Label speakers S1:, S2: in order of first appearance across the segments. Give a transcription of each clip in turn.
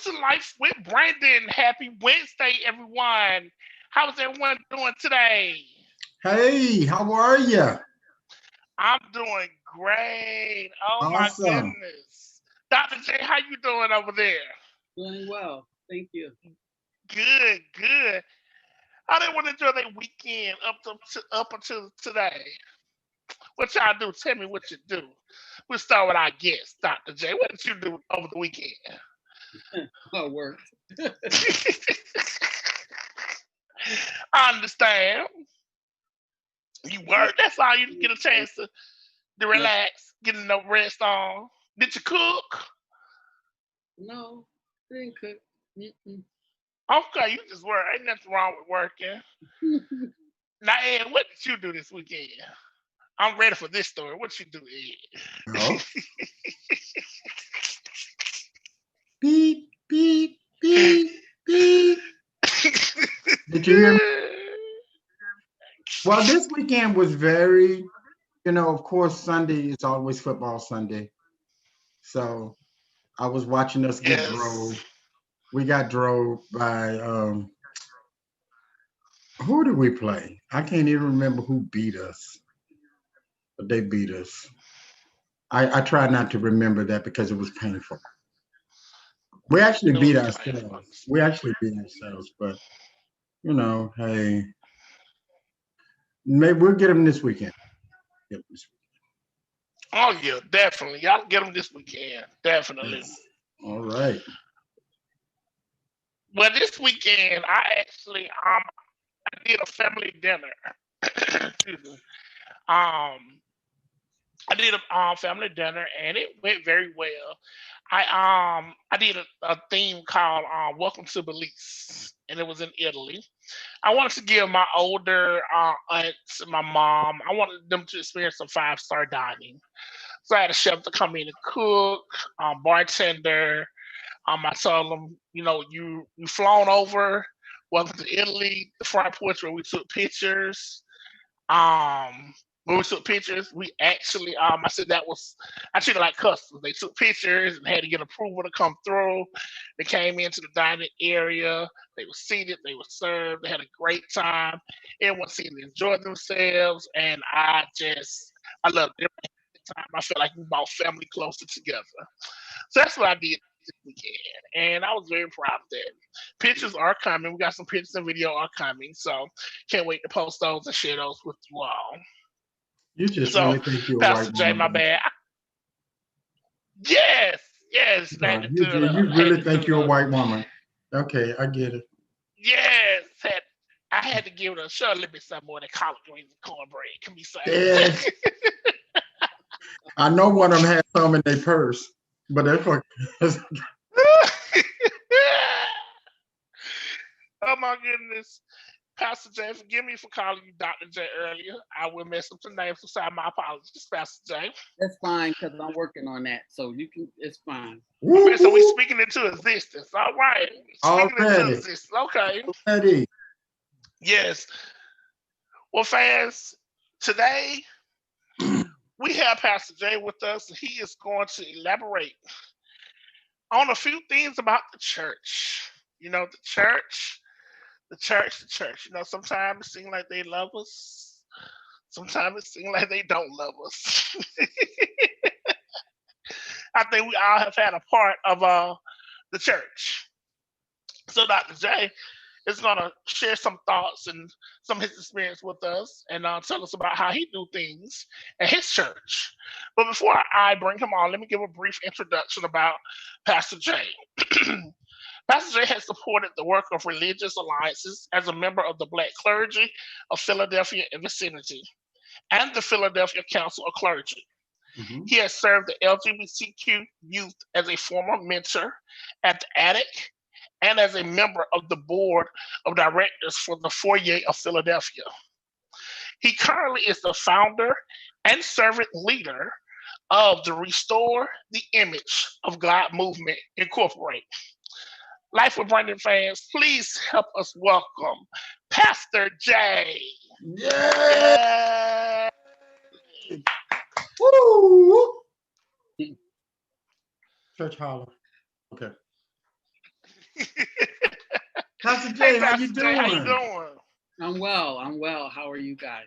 S1: to Life with Brandon. Happy Wednesday, everyone. How's everyone doing today?
S2: Hey, how are you?
S1: I'm doing great. Oh my
S2: Awesome.
S1: goodness. Dr. J, how you doing over there?
S3: Doing well. Thank you.
S1: Good, good. I didn't want to enjoy their weekend up until today. What y'all do? Tell me what you do. We'll start with our guest, Dr. J. What did you do over the weekend?
S3: I worked.
S1: I understand. You work. That's all you get a chance to
S3: Yeah.
S1: relax, get enough rest on. Did you cook?
S3: No, didn't cook. Mm-mm.
S1: Okay, you just work. Ain't nothing wrong with working. Now, Ed, what did you do this weekend? I'm ready for this story. What you do,
S2: Oh, beep, beep, beep, beep. Did you hear me? Well, this weekend was of course, Sunday is always football Sunday. So I was watching us get
S1: yes.
S2: drove. We got drove by, who did we play? I can't even remember who beat us, but they beat us. I try not to remember that because it was painful. We actually
S1: It
S2: beat
S1: was painful.
S2: ourselves. We actually beat ourselves, but hey, maybe we'll get them this weekend. Get 'em this
S1: Oh yeah, definitely. Y'all get them this weekend.
S2: weekend.
S1: Definitely.
S2: Yes. All right.
S1: Well, this weekend I actually I did a family dinner. Excuse me. Um, I did a family dinner and it went very well. I did a theme called "Welcome to Belize" and it was in Italy. I wanted to give my older aunts, my mom, I wanted them to experience some 5-star dining. So I had a chef to come in and cook, bartender. I told them, you flown over, welcome to Italy, the front porch where we took pictures. Um, when we took pictures, we actually, I said that was, I treated it like customers. They took pictures and had to get approval to come through. They came into the dining area. They were seated. They were served. They had a great time. Everyone seemed to enjoy themselves, and I loved every time. I felt like we brought family closer together. So that's what I did this weekend, and I was very proud of that. Pictures are coming. We got some pictures and video are coming, so can't wait to post those and share those with you all.
S2: You just
S1: So,
S2: really think you're a white
S1: Pastor J,
S2: woman,
S1: my
S2: don't
S1: bad. Yes, yes,
S2: you?
S1: had to
S2: You
S1: do it
S2: do.
S1: up.
S2: You
S1: Had
S2: really
S1: to do
S2: think
S1: it
S2: you're a
S1: up.
S2: white woman. Okay, I get it.
S1: Yes, I had to give it a show a little bit something more than collard greens and cornbread can be
S2: Yeah,
S1: saved.
S2: I know one of them had some in their purse, but that's what.
S1: Oh my goodness. Pastor J, forgive me for calling you Dr. J earlier. I will mess up the name, so sorry, my apologies, Pastor J.
S3: That's fine because I'm working on that. So you can. It's fine.
S1: Okay,
S2: Whoop
S1: so we
S2: whoop
S1: speaking into existence. All right. Speaking into
S2: already,
S1: existence. Okay.
S2: already.
S1: Yes. Well, fans, today we have Pastor J with us. He is going to elaborate on a few things about the church. The church, the church, the church. Sometimes it seems like they love us. Sometimes it seems like they don't love us. I think we all have had a part of the church. So Dr. J is going to share some thoughts and some of his experience with us and tell us about how he do things at his church. But before I bring him on, let me give a brief introduction about Pastor J. Pastor J has supported the work of religious alliances as a member of the Black clergy of Philadelphia and vicinity and the Philadelphia Council of Clergy.
S2: Mhm.
S1: He has served the LGBTQ youth as a former mentor at the Attic and as a member of the board of directors for the Foyer of Philadelphia. He currently is the founder and servant leader of the Restore the Image of God Movement Incorporated. Life with Brandon fans, please help us welcome Pastor J.
S2: Yay!
S1: Yeah.
S2: Woo! Church holler. Okay. Pastor
S1: Hey,
S2: Jay, how you
S1: Pastor Jay, how you
S2: doing?
S1: doing?
S3: I'm well. I'm well. How are you guys?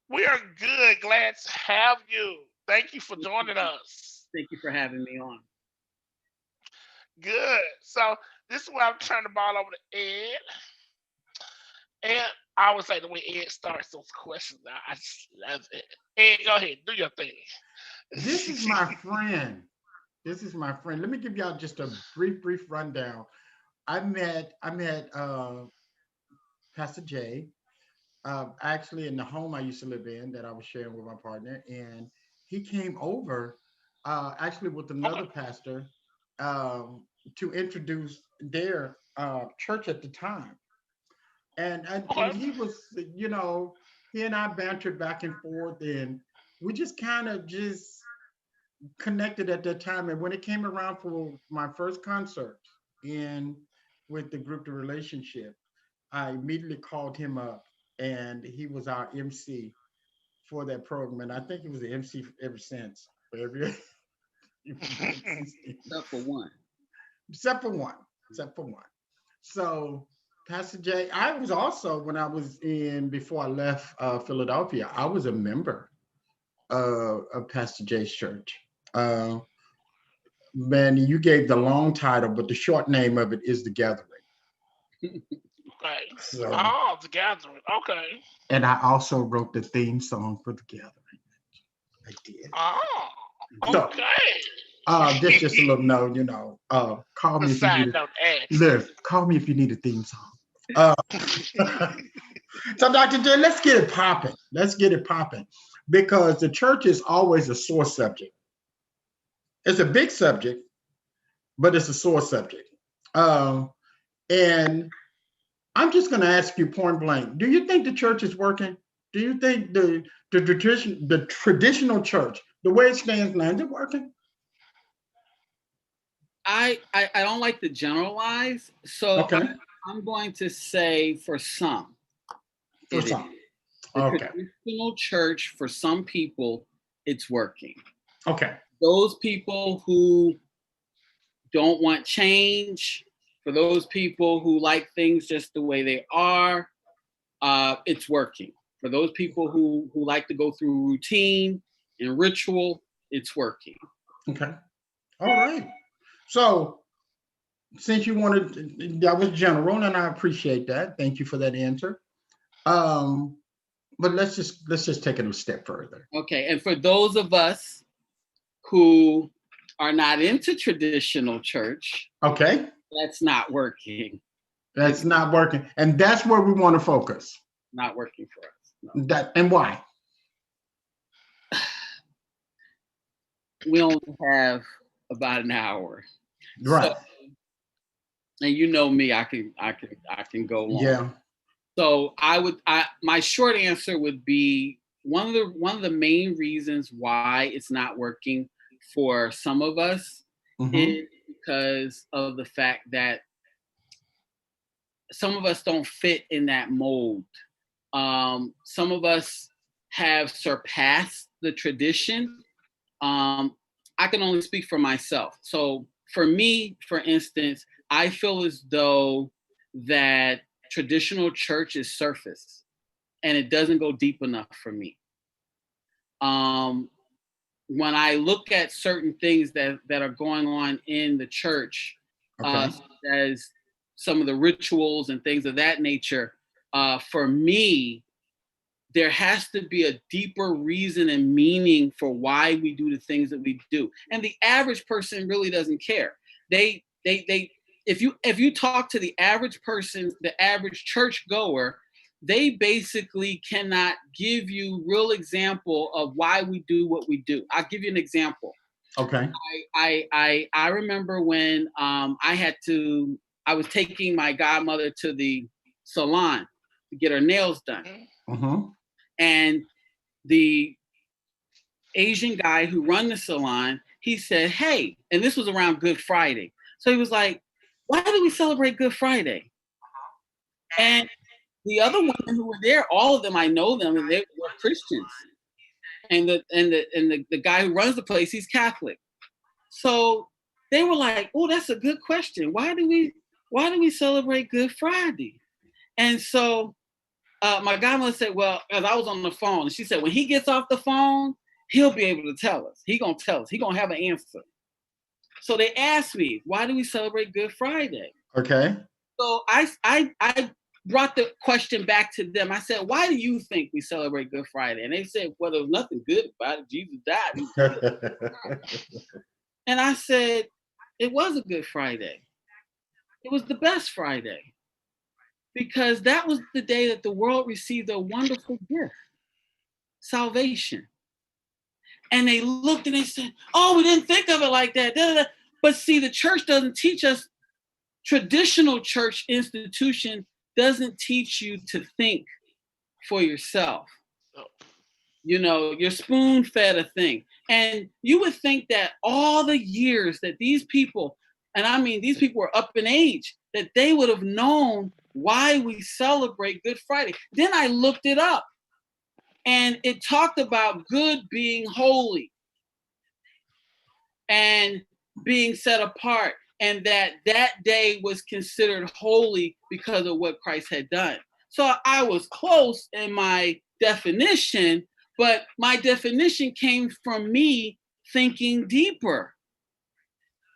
S1: We are good. Glad to have you. Thank you for joining us.
S3: Thank you for having me on.
S1: Good. So this is where I'm turning the ball over to Ed. And I always say the way Ed starts those questions, I just love it. Ed, go ahead, do your thing.
S2: This is my friend. This is my friend. Let me give y'all just a brief rundown. I met Pastor Jay actually in the home I used to live in that I was sharing with my partner, and he came over actually with another
S1: Okay.
S2: pastor to introduce their church at the time. And
S1: Okay.
S2: he was, you know, he and I bantered back and forth, and we just kind of just connected at that time. And when it came around for my first concert in with the group The Relationship, I immediately called him up, and he was our MC for that program. And I think he was the MC ever since. For every
S3: Except for one.
S2: except for one, except for one. So, Pastor Jay, I was also when I was in before I left Philadelphia, I was a member of Pastor Jay's church. Uh, Man, you gave the long title, but the short name of it is The Gathering.
S1: Okay.
S2: So,
S1: Oh, the gathering. Okay.
S2: and I also wrote the theme song for The Gathering. I did.
S1: Oh,
S2: So,
S1: okay.
S2: this just a little note, you know. Call
S1: The
S2: me if you need
S1: side
S2: it.
S1: note ads.
S2: Look, call me if you need a theme song. Uh, so, Dr. J, let's get it popping. Let's get it popping, because the church is always a sore subject. It's a big subject, but it's a sore subject. Um, and I'm just going to ask you point blank: do you think the church is working? Do you think the traditional church, the way it stands now, is it working?
S3: I don't like to generalize, so
S2: Okay,
S3: I'm going to say for some,
S2: for
S3: it is.
S2: some.
S3: The
S2: Okay,
S3: traditional church, for some people, it's working.
S2: okay,
S3: Those people who don't want change, for those people who like things just the way they are, it's working. For those people who like to go through routine and ritual, it's working.
S2: okay. All right. So, since you wanted, that was general, and I appreciate that. Thank you for that answer. Um, but let's just take it a step further.
S3: Okay, and for those of us who are not into traditional church,
S2: Okay,
S3: that's not working.
S2: that's not working, and that's where we want to focus.
S3: Not working for us. No.
S2: That and why?
S3: We only have about an hour.
S2: Right.
S3: So, and you know me, I can go long.
S2: Yeah.
S3: So my short answer would be one of the main reasons why it's not working for some of us is because of the fact that some of us don't fit in that mold. Some of us have surpassed the tradition. I can only speak for myself. So for me, for instance, I feel as though that traditional church is surface and it doesn't go deep enough for me. When I look at certain things that are going on in the church,
S2: Okay.
S3: as some of the rituals and things of that nature, for me, there has to be a deeper reason and meaning for why we do the things that we do. And the average person really doesn't care. If you talk to the average person, the average church goer, they basically cannot give you real example of why we do what we do. I'll give you an example.
S2: Okay.
S3: I remember when I was taking my godmother to the salon to get her nails done.
S2: Mm-hmm.
S3: And the Asian guy who run the salon, he said, hey, and this was around Good Friday. So he was like, why do we celebrate Good Friday? And the other women who were there, all of them, I know them, and they were Christians. And the guy who runs the place, he's Catholic. So they were like, oh, that's a good question. Why do we celebrate Good Friday? And so my godmother said, well, because I was on the phone, and she said, when he gets off the phone, he'll be able to tell us. He gonna tell us. He gonna have an answer. So they asked me, why do we celebrate Good Friday?
S2: Okay.
S3: So I brought the question back to them. I said, why do you think we celebrate Good Friday? And they said, well, there's nothing good about it. Jesus died. And I said, it was a Good Friday. It was the best Friday. Because that was the day that the world received a wonderful gift, salvation. And they looked and they said, oh, we didn't think of it like that. Da, da, da. But see, the church doesn't teach us, traditional church institution doesn't teach you to think for yourself. You know, you're spoon-fed a thing. And you would think that all the years that these people, and I mean, these people were up in age, that they would have known why we celebrate Good Friday. Then I looked it up, and it talked about good being holy and being set apart, and that day was considered holy because of what Christ had done. So I was close in my definition, but my definition came from me thinking deeper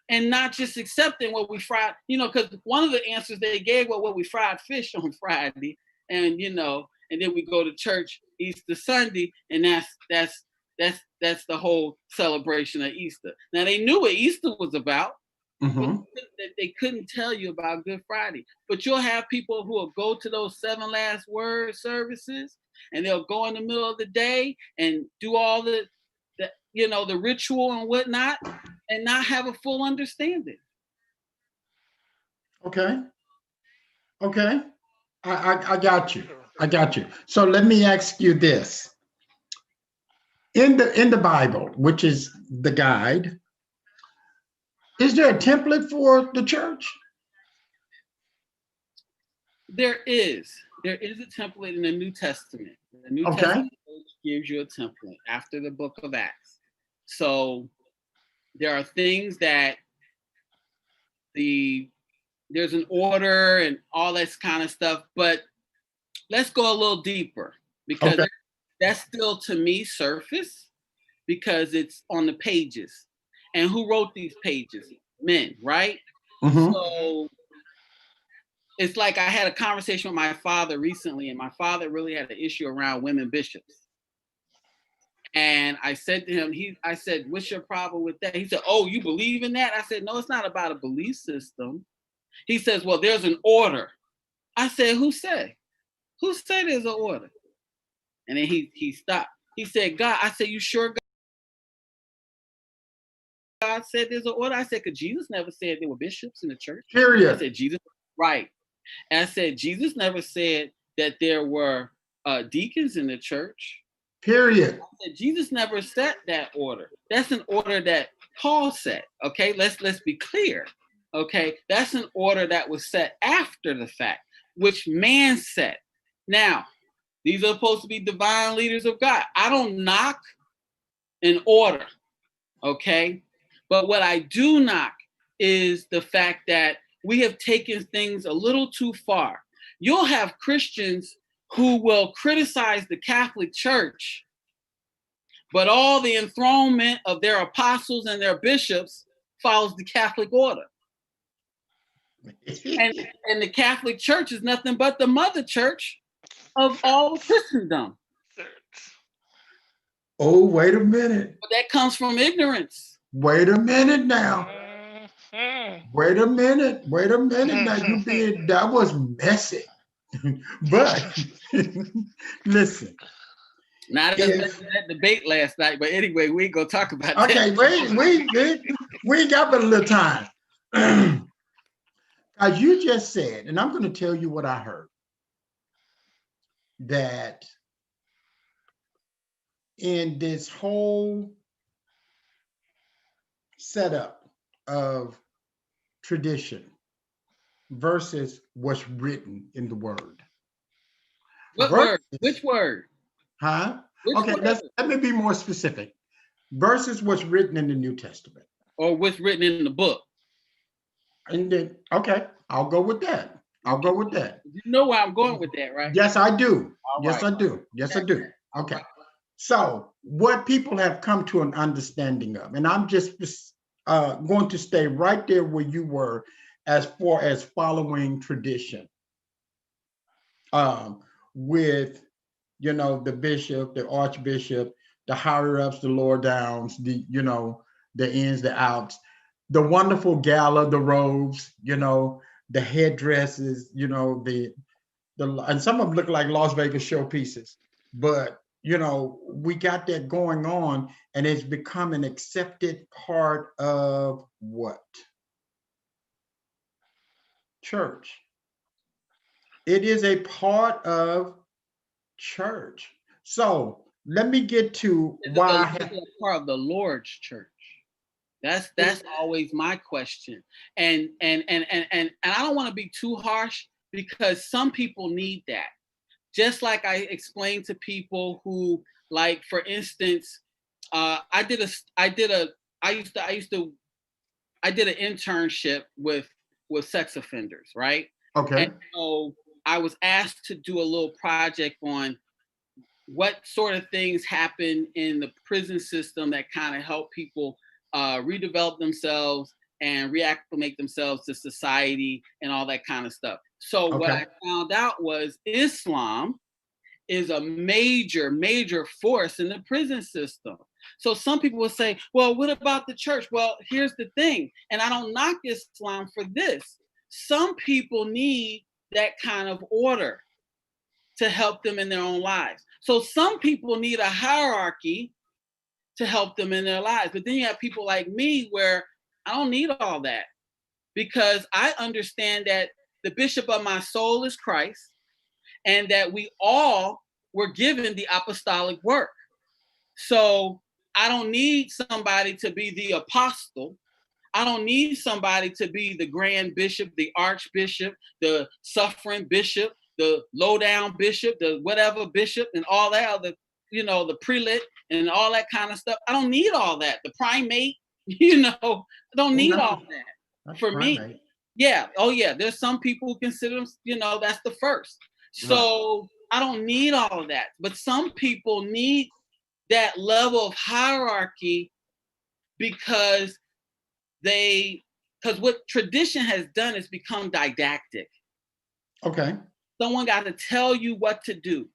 S3: and not just accepting what we fried, you know, because one of the answers they gave was, well, we fried fish on Friday, and, you know, and then we go to church Easter Sunday, and that's the whole celebration of Easter. Now, they knew what Easter was about, but they couldn't tell you about Good Friday. But you'll have people who will go to those 7 last word services, and they'll go in the middle of the day and do all the you know, the ritual and whatnot, and not have a full understanding.
S2: Okay. I got you. So let me ask you this. In the Bible, which is the guide, is there a template for the church?
S3: There is a template in the New Testament. The New Testament gives you a template after the book of Acts. So there are things that there's an order and all that kind of stuff, but let's go a little deeper, because that's still, to me, surface, because it's on the pages. And who wrote these pages? Men, right? So it's like I had a conversation with my father recently, and my father really had an issue around women bishops. And I said to him, I said, what's your problem with that? He said, oh, you believe in that? I said, no, it's not about a belief system. He says, well, there's an order. I said, who said? Who said there's an order? And then he stopped. He said, God. I said, you sure God said there's an order? I said, because Jesus never said there were bishops in the church.
S2: Period.
S3: I said, Jesus, right. And I said, Jesus never said that there were deacons in the church.
S2: Period.
S3: I said, Jesus never set that order. That's an order that Paul set. Okay, let's be clear. Okay, that's an order that was set after the fact, which man set. Now, these are supposed to be divine leaders of God. I don't knock an order, okay? But what I do knock is the fact that we have taken things a little too far. You'll have Christians who will criticize the Catholic Church, but all the enthronement of their apostles and their bishops follows the Catholic order. And the Catholic Church is nothing but the mother church of all Christendom.
S2: Oh, wait a minute.
S3: But that comes from ignorance.
S2: Wait a minute now. Wait a minute now. That was messy. But listen.
S3: Not that debate last night, but anyway, we ain't gonna talk about that.
S2: Okay, we got but a little time. As you just said, and I'm going to tell you what I heard, that in this whole setup of tradition versus what's written in the word.
S3: What word? Which word?
S2: Huh?
S3: Which
S2: okay,
S3: word?
S2: Let me be more specific. Versus what's written in the New Testament.
S3: Or what's written in the book.
S2: And then, okay, I'll go with that. I'll go with that.
S3: You know where I'm going with that, right?
S2: Yes, I do.
S3: All
S2: Yes,
S3: right.
S2: I do. Yes, I do.
S3: All
S2: Okay.
S3: right.
S2: So what people have come to an understanding of, and I'm just going to stay right there where you were as far as following tradition, with, you know, the bishop, the archbishop, the higher ups, the lower downs, the, you know, the ins, the outs, the wonderful gala, the robes, you know, the headdresses, you know, and some of them look like Las Vegas showpieces, but you know, we got that going on, and it's become an accepted part of what? Church. It is a part of church. So let me get to why.
S3: Is it a part of the Lord's church? That's always my question. And I don't want to be too harsh, because some people need that. Just like I explained to people who, like, for instance, I did an internship with sex offenders, right?
S2: Okay.
S3: And so I was asked to do a little project on what sort of things happen in the prison system that kind of help people redevelop themselves and reacclimate themselves to society and all that kind of stuff. So what
S2: Okay.
S3: I found out was Islam is a major force in the prison system. So some people will say, well, what about the church? Well, here's the thing, and I don't knock Islam for this. Some people need that kind of order to help them in their own lives. So some people need a hierarchy to help them in their lives. But then you have people like me where I don't need all that, because I understand that the bishop of my soul is Christ, and that we all were given the apostolic work. So I don't need somebody to be the apostle. I don't need somebody to be the grand bishop, the archbishop, the suffering bishop, the lowdown bishop, the whatever bishop, and all that other, you know, the prelate and all that kind of stuff. I don't need all that. The primate, you know, I don't need all that.
S2: That's
S3: For me,
S2: primate.
S3: yeah. Oh, yeah. There's some people who consider them, you know, that's the first. So I don't need all of that. But some people need that level of hierarchy, because what tradition has done is become didactic.
S2: Okay.
S3: Someone got to tell you what to do,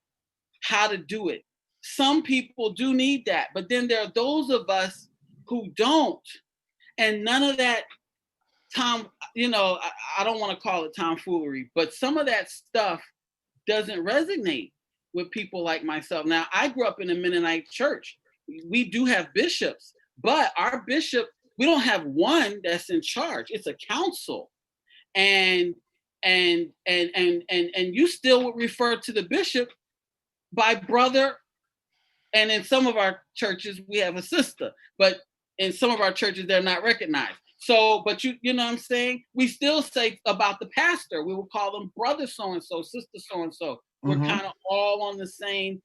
S3: how to do it. Some people do need that, but then there are those of us who don't, and none of that I don't want to call it tomfoolery, but some of that stuff doesn't resonate with people like myself. Now, I grew up in a Mennonite church. We do have bishops, but our bishop, we don't have one that's in charge. It's a council. And you still would refer to the bishop by brother. And in some of our churches, we have a sister, but in some of our churches, they're not recognized. So, but you know what I'm saying? We still say about the pastor, we will call them brother so-and-so, sister so-and-so. We're kind of all on the same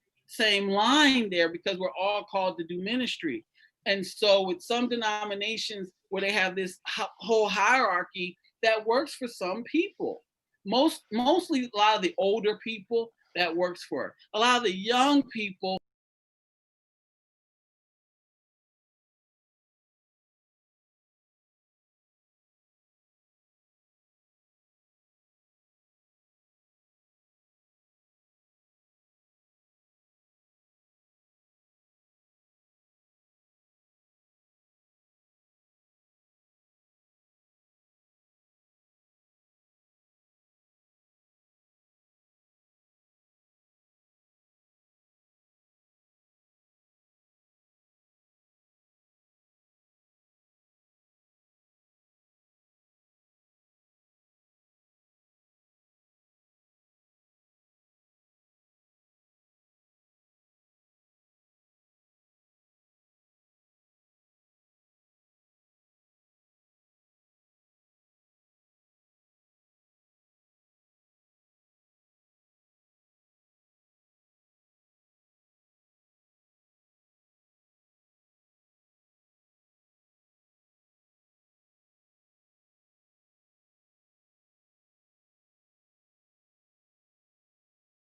S3: line there, because we're all called to do ministry. And so with some denominations where they have this whole hierarchy, that works for some people. Mostly a lot of the older people, that works for. A lot of the young people,